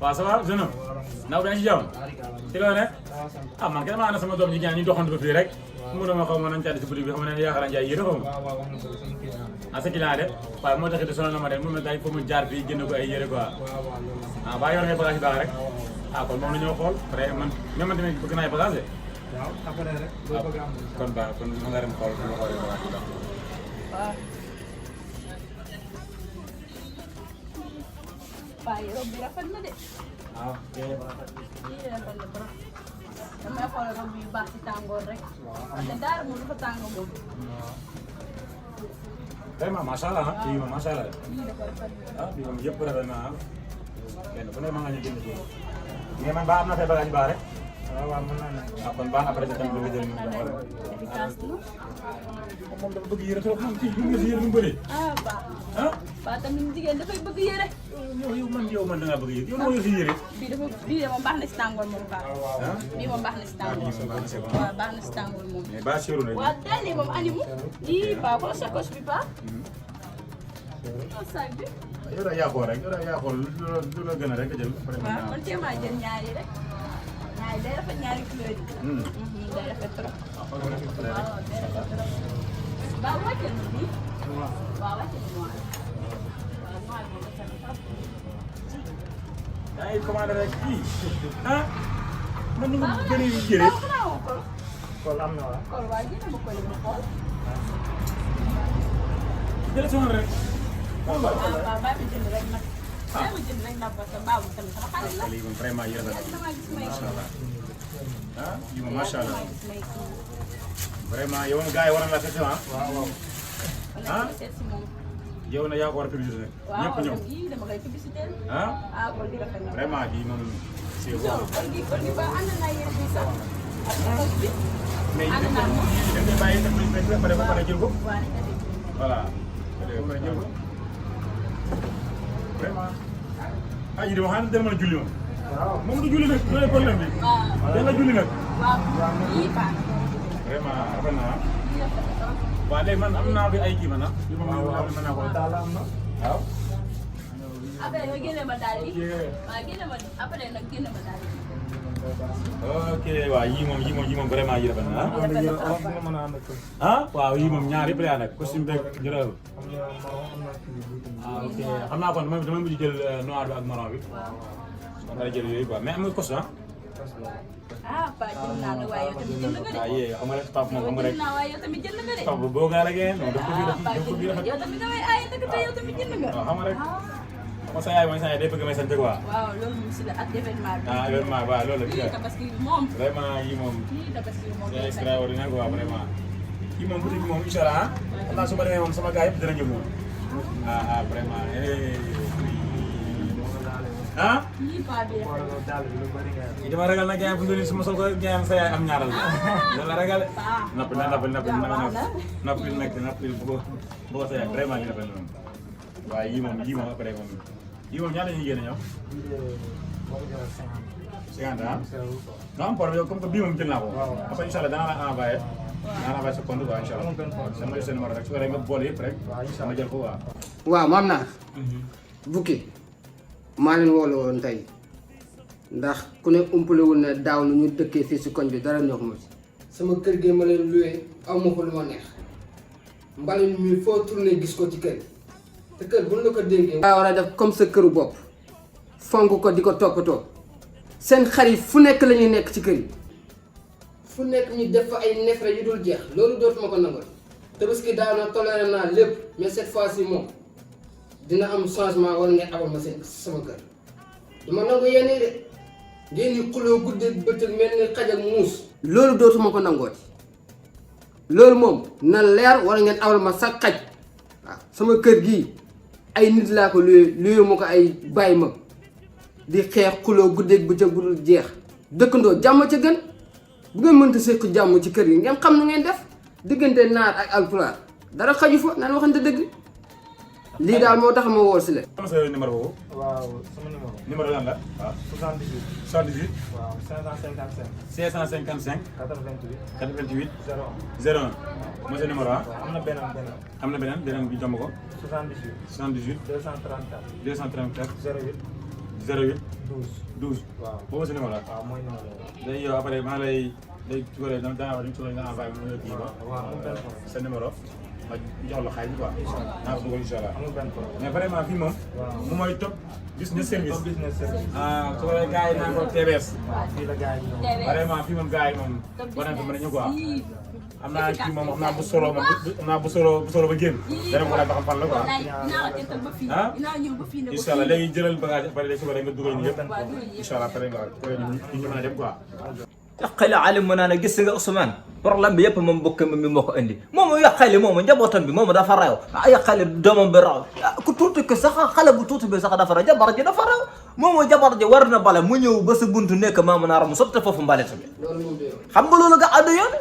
waaw ça va jeune homme ndaw dañ ci jàmm ci loo ne ah man kay maa na sama doom ji ñu doxantu ko fii rek mu ne ma xaw ma nañ caa si boutique bi xam ne yaakaar naa jaay yére xaw ma ah sa client de waaye moo taxit sonal na ma de mu ne day foo mu jaar fii jënd ko ay yére quoi ah ba yor ngay bagage yu baax rek ah kon moom la ñoo xool après man même man tamit bëgg naa ay bagage de waaw après rek boo bëgg am kon ba kon ma nga dem xool ma xoolee bagage yu baax waaye rob bi rafet na de. waaw yii rafet na trop. damay xool rob yu baax ci tàngoor rek. parce que daara moom dafa tàng moom. vraiment macha allah ah bii moom macha allah yii dafa rafet na. ah bii moom yëpp rafet na ah kenn ku ne ma nga ñu jënd fii mais man ba am na fay bagage yu baax rek. waaw waaw mën naa ne. ah kon baax après tamit lu nga jël ñu efficace na. moom dafa bëgg yére trop moom kii gis nga si yére bu mu bëree. ah baax. ah ba tamit jigéen dafay bëgg yére. yow man da ngaa bëgg yére yow moo yor si yére. bii dafa bii de moom baax na si tàngoor moom baax. ah bii moom baax na si tàngoor. waaw baax na si tàngoor moom. mais baa seeru na. waaw daal lii moom animu. lii baax ko sacoche bi baax. sac bi. yow daal yaa xool rek yow daal yaa xool lu la gën a rek a jël. waaw man téeméer maa jël ñaari rek. ñaari day rafet ñaari couleur yi. day rafet trop. waaw day rafet trop. waaw wàcce na bii. waaw wàcce na noir. waaw noir bi dafa rafet trop. yaa ngi commandé rek kii ah man nu mu gën a jëlee. Kol am na waaw. Kol waa jënd ma kol ma xool. jëlee sama rek. waaw baa ma jënd rek nag. baa ma jënd rek nag parce que baabu tamit sama xarit la. lii moom vraiment yéen a damaa gis may macha allah ah lii moom macha allah damaa gis may kii. vraiment yow gars yi war na la seet ah. waaw waaw. ah seet si moom. yow na yaa ko war a publicité rek. waaw ñëpp ñëw yii dama koy publicité. ah ah kol gi rafet na. vraiment bii moom c'est bon. non kol gi ba ànd naa yéen fii sax. ak kol bi. mais ànd naa moom. dañ koy bàyyi sa publicité ba pare jël ko. waaw nañ ko dégg. voilà ba pare jël ko vraiment ah yii de wax dëgg mën a julli moom. waaw. moom du julli nag loolu problème bi. waaw. dana julli nag. waaw yii baax na. vraiment rafet na ah. yii rafet na trop. waaw léegi man am naa fi ay kii man ah. li ma mën naa ko daal am na. waaw. après nga génne ma daal yi. waaw génne ma après nag génne ma daal yi. ok waaw yii moom vraiment yii rafet na ah. am na yéen am na mën a ànd ak. ah waaw yii moom ñaar yëpp laa nag costume beeg jërëjëf. am na marron am na kii bi. ah ok xam naa kon dama mujj jël noir bi ak marron bi. waaw. kon dara jël yooyu quoi mais am nga costume ah. ah Paa jënd naa la waaye yow tamit jënd nga de. ah yee xam nga rek Pape moom xam nga rek jënd naa waaye yow tamit jënd nga de. Pape boo gaa la ngeen non daf ko fi ah Paa daf ko fi jënd rafet. nga yow tamit damay aaye dëgg te yow tamit jënd nga. waaw xam nga rek comme sa yaay mooy sa yaay day bëgg may sant quoi. waaw loolu moom si la ak événement bi. ah vraiment waaw loolu la. lii tabaski bi moom. vraiment yii moom lii tabaski bi moom. c'est extraordinaire quoi vraiment. kii moom boutique bi moom incha allah xam naa su ma demee moom sama gars yëpp dina ñëw moom. ah vraiment ah. lii Paa bi rafet na. daal bi lu bëri nga. kii dama ragal nag gars yi fu mu ne nii su ma soog a gars yi sa yaay am ñaaral la. dama ragal nappi bu ko sa yaay vraiment ñu rafetlu moom. waaye yii moom après moom yii moom ñaata ñuy génne ñoom. bii de boo ko jëlee 50. 50 ah. sew. nga am problème yow comme que bii moom jël naa ko. waaw. après incha allah danaa la envoyé. danaa la envoyé sa compte quoi incha allah. amul benn problème. sama seen numéro rek su ko defee nga boole yëpp rek. waaw incha sama allah. jël ko waaw. waaw maam naa bukki maa leen woolu woon tey ndax ku ne umpalewul ne daaw na ñu dëkkee fii si koñ bi dara ñoo ma si sama kër gi ma leen luwee aw ma ko lu ma neex mbalit mi foo tourné gis ko ci kër gi te kër bu ñu la ko dénkee waa war a def comme sa këru bopp fonk ko di ko toppatoo seen xarit fu nekk la ñuy nekk ci kër yi fu nekk ñu def fa ay neefere yu dul jeex loolu dootuma ko nangoon Tabaski daaw na toléré naa lépp mais cette fois-ci moom dina am changement wala ngeen abal ma seen sama kër dama nangu yenn yi de ngeen di xuloo guddeeg bëccëg mel ni xaj ak muus loolu dootuma ko nangooti loolu moom na leer wala ngeen abal ma sa xaj waaw sama kër gii ay nit laa ko luye ma ko ay bàyyi ma di xeex xuloo guddeeg bëccëg bu dul jeex dëkkandoo jàmm ca gën bu ngeen mënta sekk jàmm ci kër yi ngeen xam nu ngeen def diggante naar ak alpulaar dara xaju fa naan waxante dëgg lii daal moo tax ma woo si la. sama sa numéro boobu. waaw sama numéro. numéro lan la waaw. 78. 78. waaw 555. 555. 88. 88. 01. 01. mooy sa numéro ah. waaw am na beneen. am na beneen bi jomb ko. 78. 78. 234. 234. 08. 08 12. 12 waaw boobu sa numéro la waaw mooy numéro la. léegi yow après maa lay tugalee daa war a nga envoyé mu kii ba waaw amul benn problème. sa numéro ma jox la xaalis quoi naa ko dugal incha allah amul benn problème. mais vraiment fii moom mu mooy top business service Top business service. ah su ko defee gars yi naan ko TBS waaw fii la gars yi ñëw. vraiment fii moom gars yi moom war nañ ko mën a ñëw quoi am naa kii moom xam naa bu solo moom xam naa bu solo ba génn dana ko laaj ba xam fan la quoi ah incha allah léegi jëlal bagage après léegi su ko defee nga dugal ñu yëpp incha allah après nga ñu mën a dem quoi. yàqale alim mu naa ne gis nga Ousmane problème bi yëpp moom bokk mi moo ko indi moom yàqale moom njabootam bi moom dafa rew yàqale doomam bi raw ku tuuti ko sax xale bu tuuti bi sax dafa rew jabar ji dafa rew moom jabar ji war na bale mu ñëw ba sa buntu nekk maamu naar mu sotti foofu mbalit bi xam nga loolu nga àddu yoon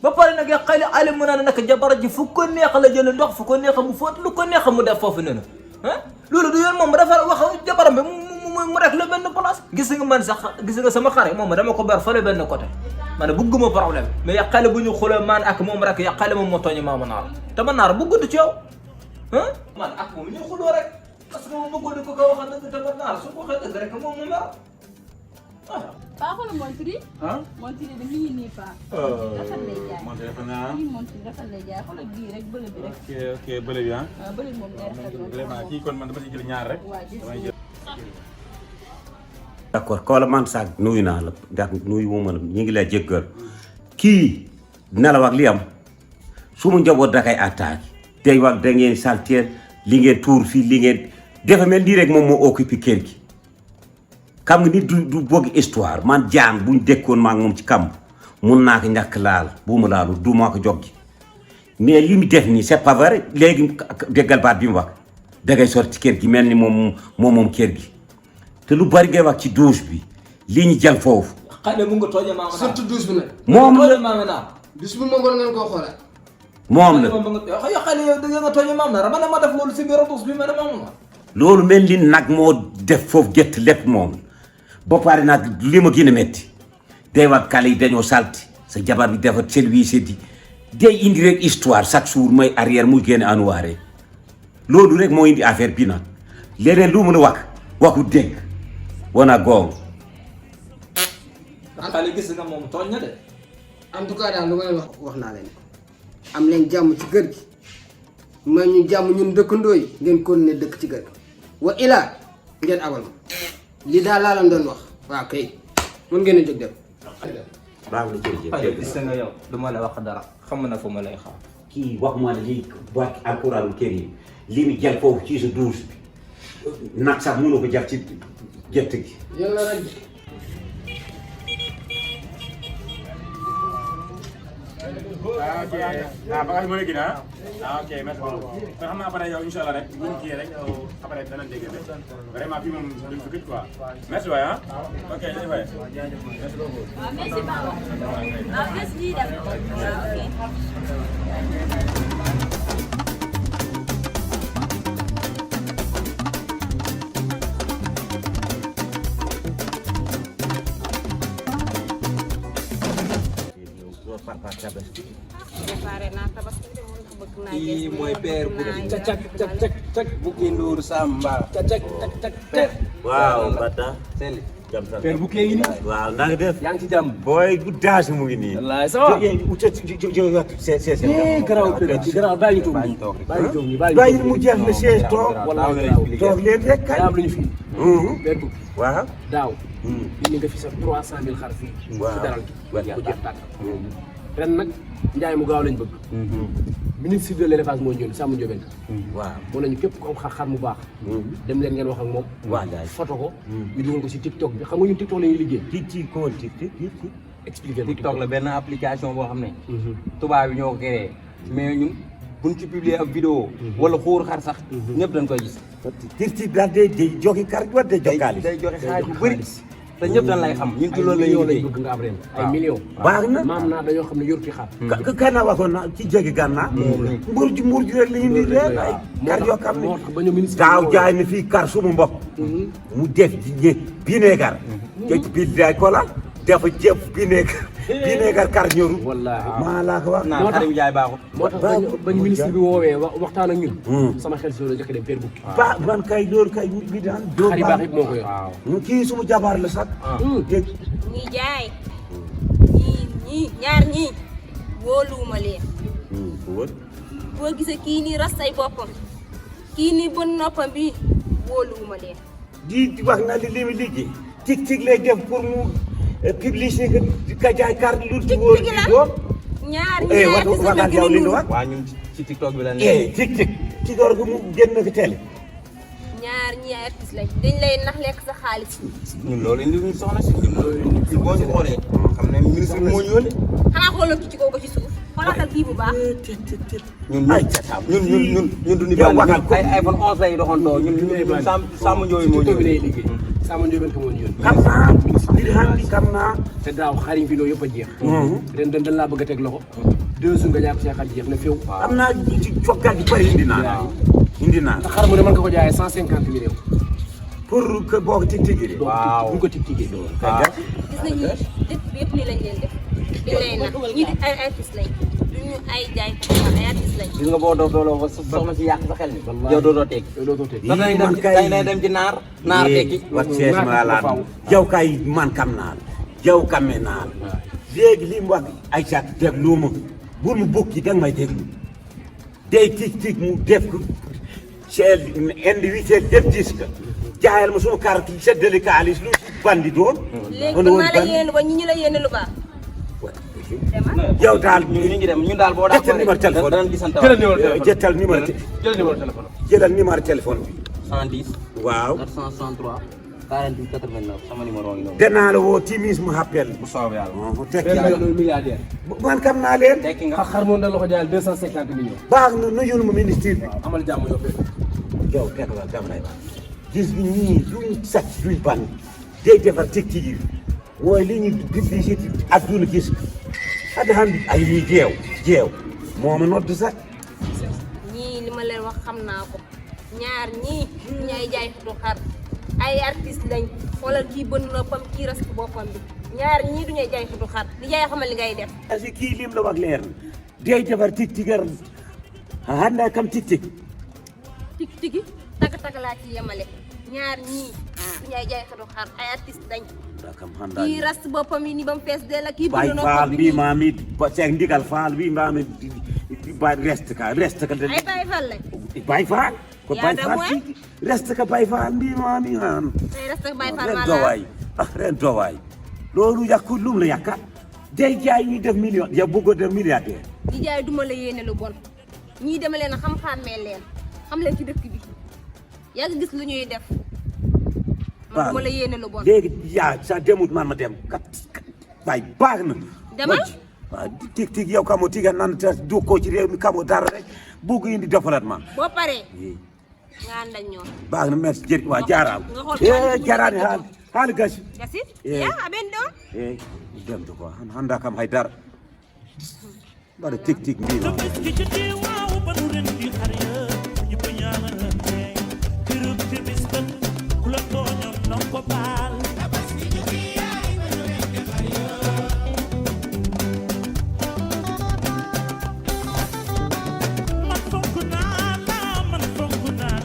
ba pare nag yàqale alim mu naa ne nag jabar ji fu ko neex la jël ndox fu ko neex mu fóot lu ko neex mu def foofu noonu ah loolu du yoon moom dafa wax jabaram bi mu rek la benn place gis nga man sax gis nga sama xare moom dama ko ber fële benn côté man bëgguma problème mais yàqale bu ñu xuloo man ak moom rek yàqale moom moo tooñu maamu naar te man naar bëggudu ci yow ah man ak moom ñu xuloo rek parce que moom bëggoon ko waxal dëgg te man naar su ko waxee dëgg rek moom mu mer Paa xoolal montre yi. ah montre yi de mi ngi nii Paa. rafet lay jaay. montre defe naa bii montre rafet lay jaay xoolal bii rek bële bi rek. ok bële bi ah. waaw bële moom day rafet moom. vraiment kii kon man dama ci jël ñaar rek. waaw gis damay jël. d'accord Kaola man sax nuyu naa la ndax nuyu wu ma la ñu ngi lay jéggal kii dina la wax li am su ma njaboot da koy attaqué day wax da ngeen salteel li ngeen tuur fii li ngeen dafa mel nii rek moom moo occupé kër gi xam nga nit du bëgg histoire man jaan buñ dëkkoon maa ngi moom ci kamb mun naa ko ñàkk laal bu mu laalu du maa ko joggi mais li mu def nii c'est pas vrai léegi déggal baat bi mu wax da ngay sorti kër gi mel ni moom kër gi te lu bari ngay wax ci douche bi li ñu jël foofu. xale mu nga tooñe maamu naar surtout douche bi nag. moom la maamu naar douche bi moom war ngeen koo xoolaat. moom la xale yow da nga tooñe maamu naar man ma def loolu si biir douche bi ma ne maamu naar loolu mel ni nag moo def foofu gett lépp moom ba pare nag li ma gën a métti day wax kale yi dañoo salti sa jabar bi dafa service di day indi rek histoire chaque jour mooy arrière muy génn anuwaare loolu rek moo indi affaire bi nag leneen lu mun a wax waxu dégg wana goong xale gis nga moom tooñ na de en tout cas daal lu may wax naa leen am leen jàmm ci kër gi may ñu jàmm ñun dëkkandoo yi ngeen continuer dëkk ci kër gi wa ilaa ngeen abal ma li daal laa leen doon wax waaw kay mën ngeen a jóg dem. baax na jërëjëf xale gis nga yow du ma la wax dara xam na fu ma lay xaar kii wax ma ne lii wàcc alxuraanu kër yi li mu jël foofu ci sa douche bi nag sax mënu ko jël ci gerte gi yàlla rek. ah ok ah bagage moo nekk ah ah ok merci beaucoup kon xam naa après yow incha allah rek bu ñu kii rek après danañ dégg vraiment fii moom duñ fi gëj quoi merci waay ah ok jërëjëf waay merci beaucoup. waaw merci Paa. waaw bés bii dem. waaw ok. préparé naa tabaski de moom ndax bëgg naa kii mooy père bu cak cak cak cak Bouki Ndour Samba cak cak cak cak waaw Bata Seli jam sant père Bouki ngi nii waaw na nga def yaa ngi ci jàmm booy bu daas mu ngi nii wallaay ça va garaaw père ci garaaw bàyyi ñu toog bàyyi ñu toog ñu bàyyi mu jeex na siège toog toog leen rek daa am lu ñu fi père Bouki waaw daaw indi nga fi sa 300 000 xar fii ci daral gi bu jeex tàkk ren nag njaay mu gaaw lañ bëgg ministre de l'élevage moo ñëw Samba Ndiobène waaw moo nañu képp ko am xar mu baax dem leen ngeen wax ak moom waaw Ndiaye photo ko ñu dugal ko si TikTok bi xam nga ñun TikTok la ñuy liggéey ci ko ci expliqué TikTok la benn application boo xam ne tubaab yi ñoo ko créé mais ñun buñ ci publier ab vidéo wala xuur xar sax ñëpp dañ koy gis ci daal day joxe kar wala day jox xaalis day joxe xaalis bu bëri te ñëpp dañ lay xam ñun ci loolu ay la ñuy millions lañ liggéey bëgg nga am ren ay millions baax na maam naa dañoo xam ne yor ci xar kana waxoon na ci jéggi gànnaa mbur ji rek la ñu di leen ay kar yoo xam moo ne tax ba ñu ministre daaw jaay na fii kar suma mbokk mu def ci vinaigre te ci biir day kola dafa jëf vinaigre bii neegar kar ñoru wallaahi maa laa ko wax naan xarim jaay baaxut moo tax bañ ministre bi woowee waxtaan ak ñun sama xel si loolu njëkk dem père bukki ba man kay loolu kay bi daan doo xar yi baax yëpp moo ko yor waaw kii suma jabaar la sax dégg ñi jaay ñii ñaar ñii wóoluwuma leen boo gisee kii nii rastay boppam kii nii bon noppam bi wóoluwuma leen di wax na li mi liggéey tik lay def pour mu publicité ka jaay kar lu ci wóor Tik di la doon ñaar eh ñaar wax waxal yow li ñu wax waa ñun ci TikTok bi la ne eh tik ci door gu mu génn ko télé ñaar ñi ay artiste lañ dañ lay nax lekk sa xaalis ñun loolu indi ñu soxna si ñun loolu boo ñu xoolee xam ne ministre bi moo ñu yónnee xanaa xoolal ki ci kaw ba ci suuf xoolal kii bu baax ñun du ñu bànn ay iPhone 11 lay doxantoo ñun Samba Ndiobé moo ñu lay yónnee liggéey Samba Ndiobé ko moo ñu yónnee xam naa mbir xam bi xam naa te daaw xariñ fi loolu yëpp a jeex ren dañ laa bëgg a teg loxo 2 jours nga jàpp see xar jeex na féew am naa ci cokkaat yu bëri indi naa te xar mu ne mën nga ko jaayee 150 millions pour que boo ko tig waaw bu ko tig-tigee gis nga ñii dëkk bi yëpp nii lañ leen def di lay nax ñii di ay artiste lañ duñu ay jaay ay artiste lañ gis nga boo dooloo ba soxna si yàq sa xel ni yow dootoo tekki yow dootoo teg dañ dem ci naar tekki wat sees ma laat yow kay man kam naa yow kame naa léegi li mu wax ay cat déglu ma bu mu bukki danga may déglu day tig mu def ko ceel indi witeel def gis ka jaayal ma suma carte seddali kaalis lu si bandi doon léegi kon maa la yéene ba ñi la yéene lu baax yow daal ñu ngi dem ñun daal boo daa jëtal numéro téléphone danañ gisante jëtal numéro jëlal numéro téléphone bi 110 waaw 463 48 89 sama numéro ngi noonu danaa la woo timis mu appel bu soobee yàlla tekki loolu milliardaire man kam naa leen tekki nga xar moom dañ la ko jaayal 250 millions baax na nuyul ma ministre bi amal jàmm yow fekk yow fekk la dama lay wax gis bi ñii duñ sàcc duñ ban day defar tiktik yi mooy li ñu publicité adduna gis ada xam ay lii jeew moo ma nodd sax ñii li ma leen wax xam naa ko ñaar ñii ñu ay jaay du xar ay artiste lañ xoolal kii bën noppam kii ras boppam bi ñaar ñii duñuy jaay du xar di jaay xamal li ngay def parce que kii lim la wax leer na day defar tiktiker handa kam tiktik tigi tag laa ci yemale ñaar ñii duñu ay jaay du xar ay artiste lañ dakam handa kii ras boppam yi ni ba mu fees dell ak kii bay bën faal noppam bi bi maami seeg ndigal faal bi maami ba reste ka ay bay fal lañ bay faal ko yaa bay da faal mooy? reste ka bay faal bi maami han ay ras ak bay fal ren maa dowaay ren dowaay loolu yàqu lum la yàqa day jaay ñuy def million ya bëgg def milliardaire di jaay duma la yéene lu bon ñii dama leen a xam-xàmmee leen xam leen ci dëkk bi yaa ngi gis lu ñuy def man duma la yéene lu bon léegi yaa sa demut man ma dem kat waay baax na Demal. waaw tik yow kamo tiga nan te du ko ci réew mi kamo dara rek bugg indi développement boo paree nga ànd ak ñoom baax na merci jërëjëf waa jaaraam nga xool xaalis bu jaaraani ñu haali gasi gasit Eh. yaa aben doon dem to ko handa kam hay dara mbaɗa tik mbiɗo Don't